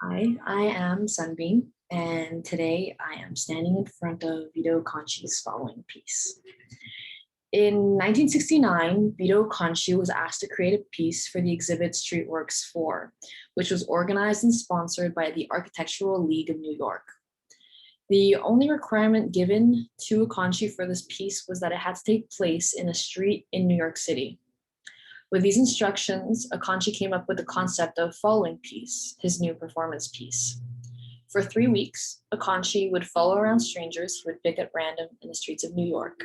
Hi, I am Sunbeam, and today I am standing in front of Vito Conci's following piece. In 1969, Vito Conci was asked to create a piece for the exhibit Streetworks 4, which was organized and sponsored by the Architectural League of New York. The only requirement given to Acconci for this piece was that it had to take place in a street in New York City. With these instructions, Acconci came up with the concept of following piece, his new performance piece. For 3 weeks, Acconci would follow around strangers he would pick at random in the streets of New York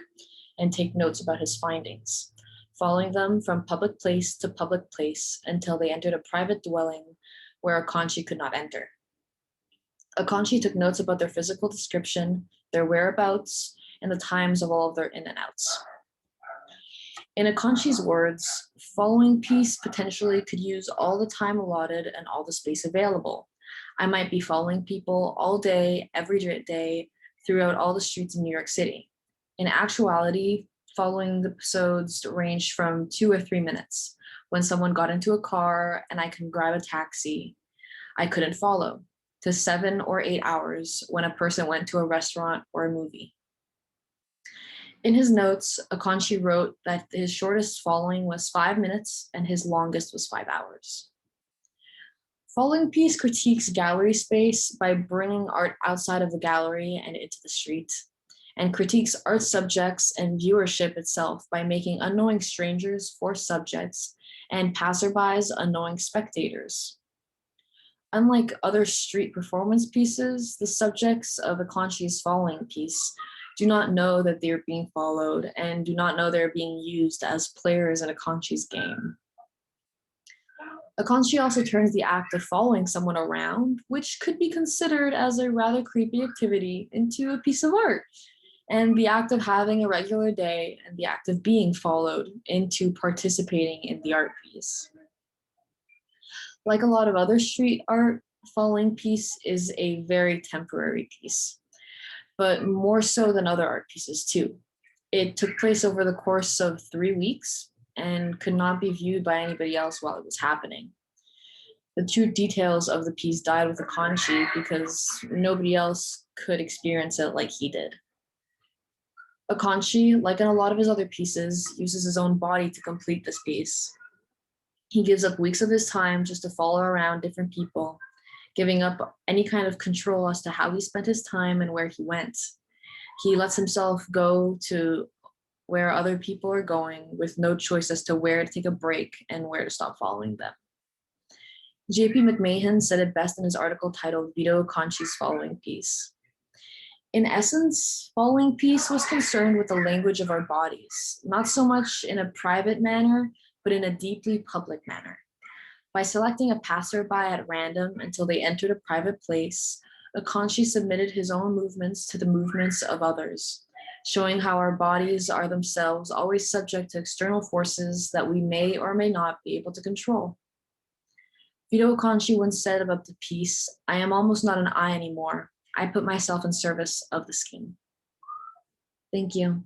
and take notes about his findings, following them from public place to public place until they entered a private dwelling where Acconci could not enter. Acconci took notes about their physical description, their whereabouts, and the times of all of their in and outs. In Acconci's words, following piece potentially could use all the time allotted and all the space available. I might be following people all day, every day, throughout all the streets in New York City. In actuality, following episodes ranged from 2 or 3 minutes. When someone got into a car and I can grab a taxi, I couldn't follow, to 7 or 8 hours when a person went to a restaurant or a movie. In his notes, Acconci wrote that his shortest following was 5 minutes and his longest was 5 hours. Following piece critiques gallery space by bringing art outside of the gallery and into the street, and critiques art subjects and viewership itself by making unknowing strangers forced subjects and passerbys unknowing spectators. Unlike other street performance pieces, the subjects of Acconci's following piece do not know that they're being followed and do not know they're being used as players in Acconci's game. Acconci also turns the act of following someone around, which could be considered as a rather creepy activity, into a piece of art, and the act of having a regular day and the act of being followed into participating in the art piece. Like a lot of other street art, following piece is a very temporary piece, but more so than other art pieces too. It took place over the course of 3 weeks and could not be viewed by anybody else while it was happening. The true details of the piece died with Acconci because nobody else could experience it like he did. Acconci, like in a lot of his other pieces, uses his own body to complete this piece. He gives up weeks of his time just to follow around different people, giving up any kind of control as to how he spent his time and where he went. He lets himself go to where other people are going with no choice as to where to take a break and where to stop following them. J.P. McMahon said it best in his article titled Vito Conci's Following Piece. In essence, following piece was concerned with the language of our bodies, not so much in a private manner, but in a deeply public manner. By selecting a passerby at random until they entered a private place, Acconci submitted his own movements to the movements of others, showing how our bodies are themselves always subject to external forces that we may or may not be able to control. Vito Acconci once said about the piece, "I am almost not an I anymore. I put myself in service of the scheme." Thank you.